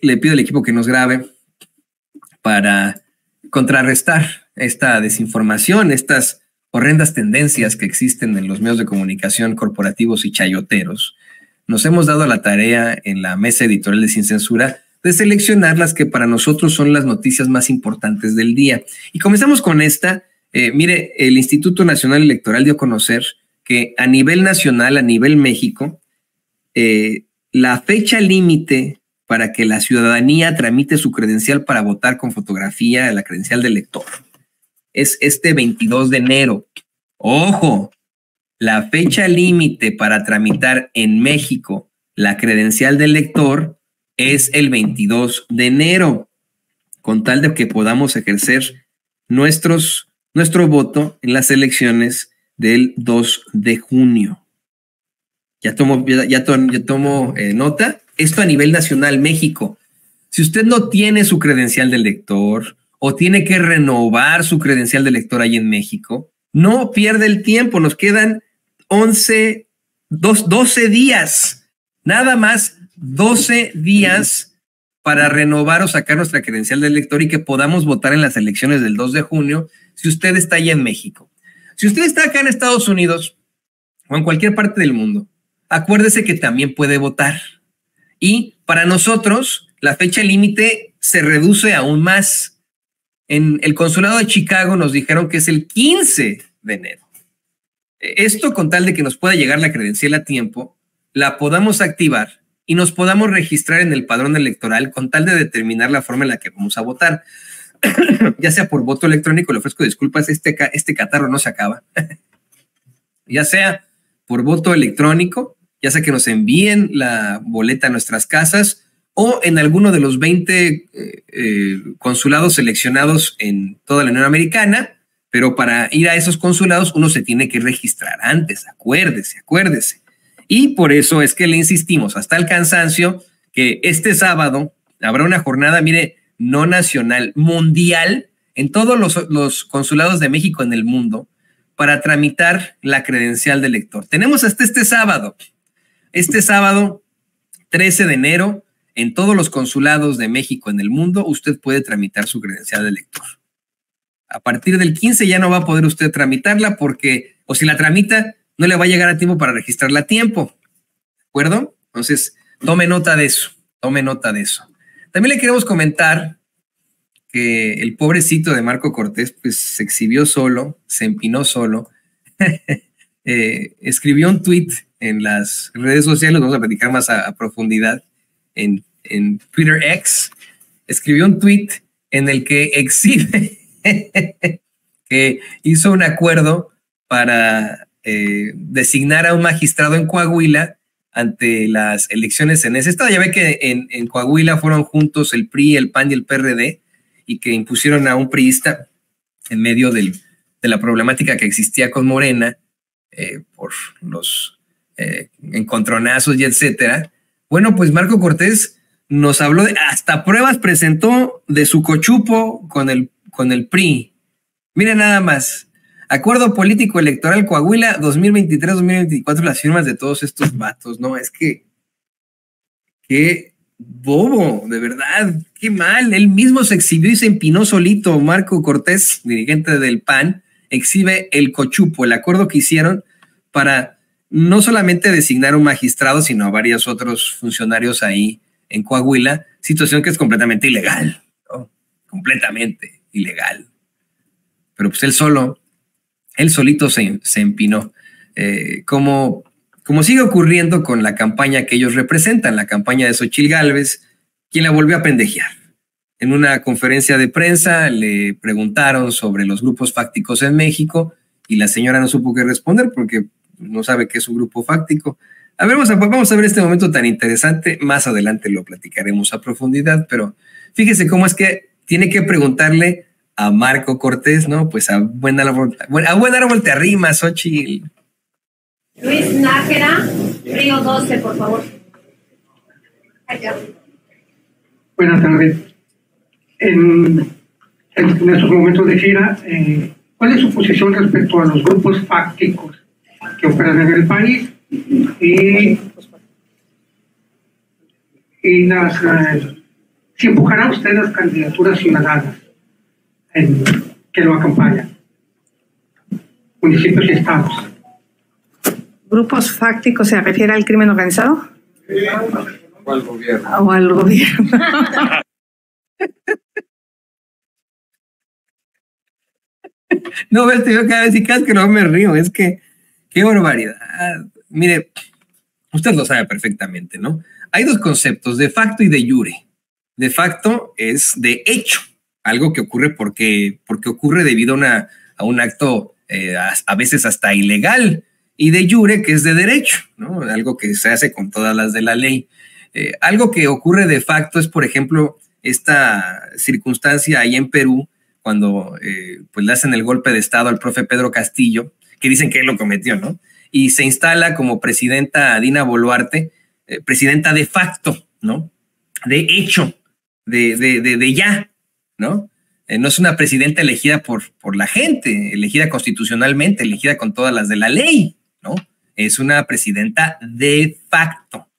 le pido al equipo que nos grabe para contrarrestar esta desinformación, estas horrendas tendencias que existen en los medios de comunicación corporativos y chayoteros. Nos hemos dado la tarea en la mesa editorial de Sin Censura de seleccionar las que para nosotros son las noticias más importantes del día. Y comenzamos con esta. Mire, el Instituto Nacional Electoral dio a conocer que a nivel nacional, a nivel México, la fecha límite para que la ciudadanía tramite su credencial para votar con fotografía, la credencial del elector, es este 22 de enero. ¡Ojo! La fecha límite para tramitar en México la credencial del elector es el 22 de enero, con tal de que podamos ejercer nuestro voto en las elecciones del 2 de junio. Ya tomo nota. Esto a nivel nacional, México. Si usted no tiene su credencial de elector o tiene que renovar su credencial de elector ahí en México, no pierde el tiempo. Nos quedan 12 días, nada más 12 días para renovar o sacar nuestra credencial de elector y que podamos votar en las elecciones del 2 de junio si usted está allá en México. Si usted está acá en Estados Unidos o en cualquier parte del mundo, acuérdese que también puede votar. Y para nosotros, la fecha límite se reduce aún más. En el consulado de Chicago nos dijeron que es el 15 de enero. Esto con tal de que nos pueda llegar la credencial a tiempo, la podamos activar y nos podamos registrar en el padrón electoral con tal de determinar la forma en la que vamos a votar. Ya sea por voto electrónico, le ofrezco disculpas, este catarro no se acaba. Ya sea por voto electrónico, ya sea que nos envíen la boleta a nuestras casas o en alguno de los 20 consulados seleccionados en toda la Unión Americana, pero para ir a esos consulados uno se tiene que registrar antes, acuérdese. Y por eso es que le insistimos hasta el cansancio que este sábado habrá una jornada, mire, no nacional, mundial, en todos los consulados de México en el mundo para tramitar la credencial de elector. Tenemos hasta este sábado, 13 de enero, en todos los consulados de México en el mundo, usted puede tramitar su credencial de elector. A partir del 15 ya no va a poder usted tramitarla porque, o si la tramita, no le va a llegar a tiempo para registrarla a tiempo. ¿De acuerdo? Entonces, tome nota de eso. También le queremos comentar que el pobrecito de Marco Cortés, pues se exhibió solo, se empinó solo, escribió un tuit en las redes sociales, vamos a platicar más a profundidad, en Twitter X, escribió un tuit en el que exhibe que hizo un acuerdo para designar a un magistrado en Coahuila ante las elecciones en ese estado. Ya ve que en Coahuila fueron juntos el PRI, el PAN y el PRD y que impusieron a un priista en medio de la problemática que existía con Morena por los encontronazos y etcétera. Bueno, pues Marco Cortés nos habló hasta pruebas presentó de su cochupo con el PRI. Miren nada más. Acuerdo político electoral Coahuila 2023-2024, las firmas de todos estos vatos, ¿no? Es que qué bobo, de verdad, qué mal. Él mismo se exhibió y se empinó solito. Marco Cortés, dirigente del PAN, exhibe el cochupo, el acuerdo que hicieron para no solamente designar un magistrado, sino a varios otros funcionarios ahí en Coahuila, situación que es completamente ilegal, ¿no? Completamente ilegal. Pero pues él solito se empinó. Como sigue ocurriendo con la campaña que ellos representan, la campaña de Xochitl Gálvez, quien la volvió a pendejear. En una conferencia de prensa le preguntaron sobre los grupos fácticos en México y la señora no supo qué responder porque no sabe qué es un grupo fáctico. A ver, vamos a ver este momento tan interesante. Más adelante lo platicaremos a profundidad, pero fíjese cómo es que tiene que preguntarle a Marco Cortés, ¿no? Pues a buen árbol te arrimas, Xochitl. Luis Nájera, Río 12, por favor. Allá. Buenas tardes. En estos momentos de gira, ¿cuál es su posición respecto a los grupos fácticos que operan en el país y las si empujará usted las candidaturas ciudadanas que lo acompañan, municipios y estados. ¿Grupos fácticos se refiere al crimen organizado? O al gobierno. O al gobierno. No, yo cada vez que no me río, es que qué barbaridad. Mire, usted lo sabe perfectamente, ¿no? Hay dos conceptos, de facto y de jure. De facto es de hecho, algo que ocurre porque ocurre debido a un acto a veces hasta ilegal, y de jure, que es de derecho, ¿no? Algo que se hace con todas las de la ley. Algo que ocurre de facto es, por ejemplo, esta circunstancia ahí en Perú, cuando pues le hacen el golpe de estado al profe Pedro Castillo, que dicen que él lo cometió, ¿no? Y se instala como presidenta Dina Boluarte, presidenta de facto, ¿no? De hecho, de ya, ¿no? No es una presidenta elegida por la gente, elegida constitucionalmente, elegida con todas las de la ley, ¿no? Es una presidenta de facto.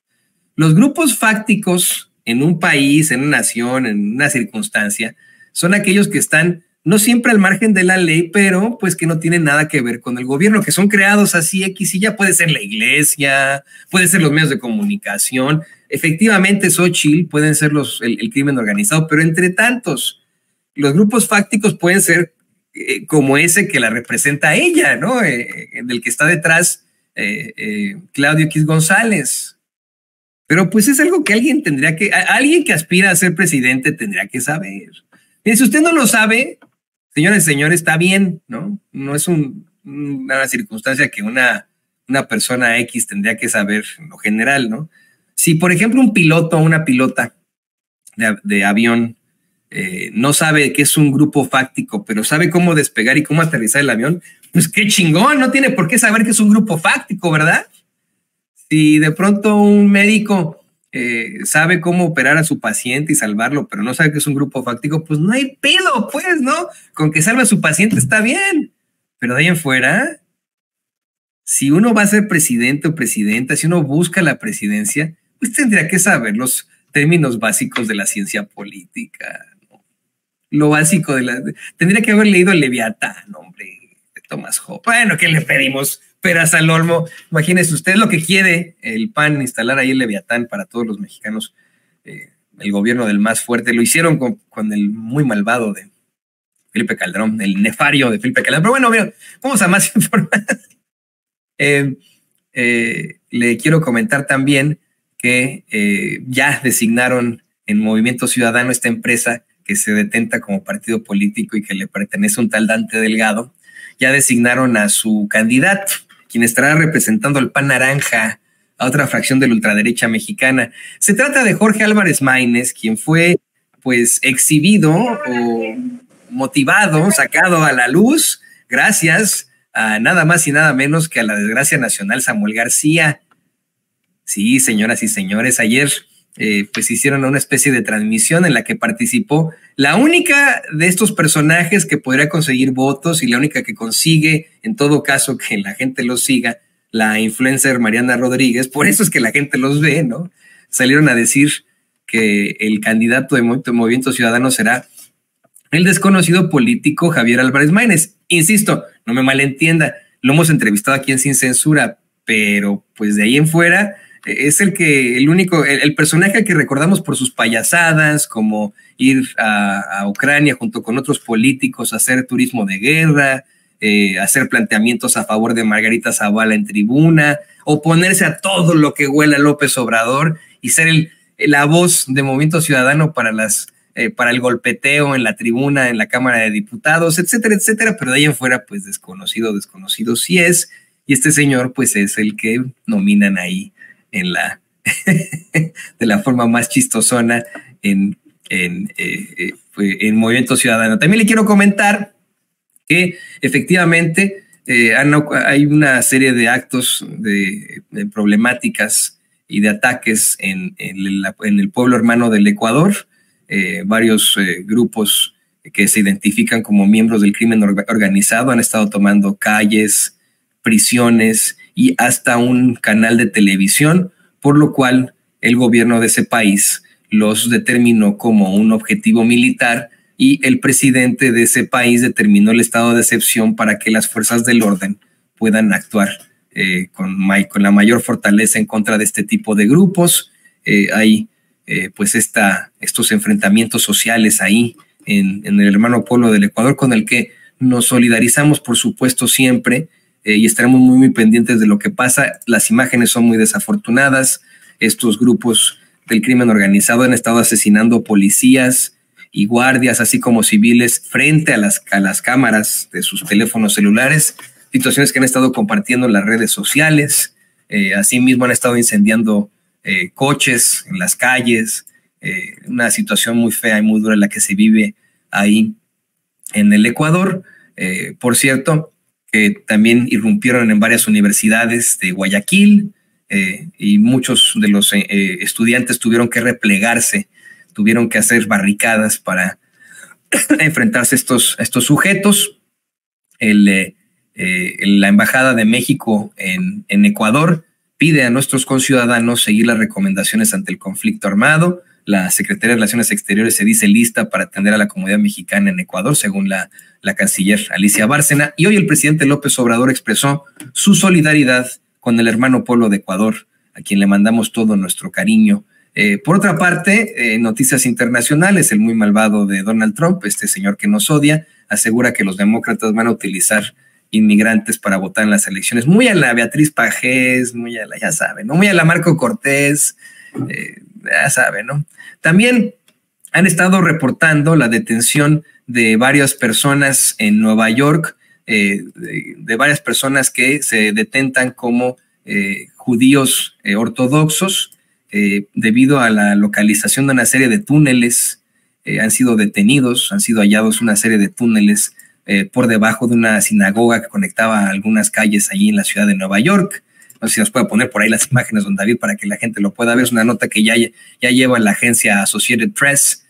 Los grupos fácticos en un país, en una nación, en una circunstancia, son aquellos que están no siempre al margen de la ley, pero pues que no tienen nada que ver con el gobierno, que son creados así X y ya. Puede ser la iglesia, puede ser los medios de comunicación, efectivamente Xochitl, pueden ser el crimen organizado, pero entre tantos, los grupos fácticos pueden ser como ese que la representa a ella, ¿no? Del que está detrás Claudio X González. Pero pues es algo que alguien que aspira a ser presidente tendría que saber. Mire, si usted no lo sabe, señores y señores, está bien, ¿no? No es una circunstancia que una persona X tendría que saber en lo general, ¿no? Si, por ejemplo, un piloto o una pilota de avión no sabe qué es un grupo fáctico, pero sabe cómo despegar y cómo aterrizar el avión, pues qué chingón, no tiene por qué saber qué es un grupo fáctico, ¿verdad? Si de pronto un médico sabe cómo operar a su paciente y salvarlo, pero no sabe que es un grupo fáctico, pues no hay pedo, pues, ¿no? Con que salve a su paciente está bien. Pero de ahí en fuera, si uno va a ser presidente o presidenta, si uno busca la presidencia, pues tendría que saber los términos básicos de la ciencia política, ¿no? Lo básico tendría que haber leído el Leviatán, hombre, de Thomas Hobbes. Bueno, ¿qué le pedimos? Peras al olmo. Imagínese usted lo que quiere el PAN, instalar ahí el Leviatán para todos los mexicanos, el gobierno del más fuerte. Lo hicieron con el muy malvado de Felipe Calderón, el nefario de Felipe Calderón. Pero bueno, mira, vamos a más información. Le quiero comentar también que ya designaron en Movimiento Ciudadano esta empresa que se detenta como partido político y que le pertenece a un tal Dante Delgado. Ya designaron a su candidato, quien estará representando al PAN Naranja, a otra fracción de la ultraderecha mexicana. Se trata de Jorge Álvarez Maínez, quien fue pues exhibido o motivado, sacado a la luz, gracias a nada más y nada menos que a la desgracia nacional Samuel García. Sí, señoras y señores, ayer pues hicieron una especie de transmisión en la que participó la única de estos personajes que podría conseguir votos y la única que consigue, en todo caso, que la gente los siga, la influencer Mariana Rodríguez. Por eso es que la gente los ve, ¿no? Salieron a decir que el candidato de Movimiento Ciudadano será el desconocido político Javier Álvarez Maínez. Insisto, no me malentienda, lo hemos entrevistado aquí en Sin Censura, pero pues de ahí en fuera es el personaje que recordamos por sus payasadas, como ir a Ucrania junto con otros políticos, hacer turismo de guerra, hacer planteamientos a favor de Margarita Zavala en tribuna, oponerse a todo lo que huela López Obrador y ser la voz de Movimiento Ciudadano para el golpeteo en la tribuna, en la Cámara de Diputados, etcétera, etcétera. Pero de ahí en fuera, pues desconocido sí es. Y este señor, pues es el que nominan ahí de la forma más chistosona en Movimiento Ciudadano. También le quiero comentar que efectivamente hay una serie de actos de problemáticas y de ataques en el pueblo hermano del Ecuador. Varios grupos que se identifican como miembros del crimen organizado han estado tomando calles, prisiones y hasta un canal de televisión, por lo cual el gobierno de ese país los determinó como un objetivo militar y el presidente de ese país determinó el estado de excepción para que las fuerzas del orden puedan actuar con la mayor fortaleza en contra de este tipo de grupos. Hay pues estos enfrentamientos sociales ahí en el hermano pueblo del Ecuador, con el que nos solidarizamos, por supuesto, siempre, y estaremos muy, muy pendientes de lo que pasa. Las imágenes son muy desafortunadas. Estos grupos del crimen organizado han estado asesinando policías y guardias, así como civiles, frente a las cámaras de sus teléfonos celulares, situaciones que han estado compartiendo en las redes sociales. Asimismo han estado incendiando coches en las calles, una situación muy fea y muy dura en la que se vive ahí en el Ecuador. Por cierto, que también irrumpieron en varias universidades de Guayaquil, y muchos de los estudiantes tuvieron que replegarse, tuvieron que hacer barricadas para enfrentarse a estos sujetos. La Embajada de México en Ecuador pide a nuestros conciudadanos seguir las recomendaciones ante el conflicto armado. La Secretaría de Relaciones Exteriores se dice lista para atender a la comunidad mexicana en Ecuador, según la canciller Alicia Bárcena. Y hoy el presidente López Obrador expresó su solidaridad con el hermano pueblo de Ecuador, a quien le mandamos todo nuestro cariño. Por otra parte, noticias internacionales, el muy malvado de Donald Trump, este señor que nos odia, asegura que los demócratas van a utilizar inmigrantes para votar en las elecciones. Muy a la Beatriz Pajés, muy a la, ya saben, ¿no? Muy a la Marco Cortés, ya saben, ¿no? También han estado reportando la detención de varias personas en Nueva York, de varias personas que se detentan como judíos ortodoxos, debido a la localización de una serie de túneles. Han sido detenidos, han sido hallados una serie de túneles por debajo de una sinagoga que conectaba algunas calles allí en la ciudad de Nueva York. No sé si nos puede poner por ahí las imágenes, don David, para que la gente lo pueda ver. Es una nota que ya lleva la agencia Associated Press,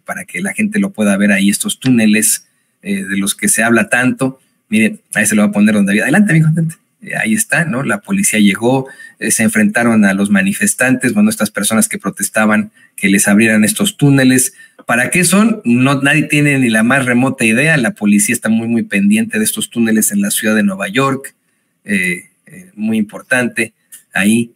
para que la gente lo pueda ver ahí, estos túneles de los que se habla tanto. Miren, ahí se lo va a poner don David. Adelante, amigo, adelante. Ahí está, ¿no? La policía llegó, se enfrentaron a los manifestantes, bueno, estas personas que protestaban que les abrieran estos túneles. ¿Para qué son? No, nadie tiene ni la más remota idea. La policía está muy, muy pendiente de estos túneles en la ciudad de Nueva York. Muy importante ahí.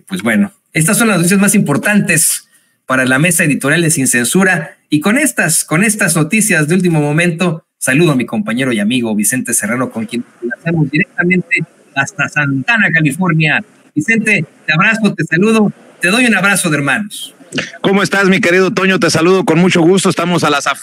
Pues bueno, estas son las noticias más importantes para la mesa editorial de Sin Censura. Y con estas noticias de último momento, saludo a mi compañero y amigo Vicente Serrano, con quien hacemos directamente hasta Santana, California. Vicente, te abrazo, te saludo, te doy un abrazo de hermanos. ¿Cómo estás, mi querido Toño? Te saludo con mucho gusto. Estamos a las afueras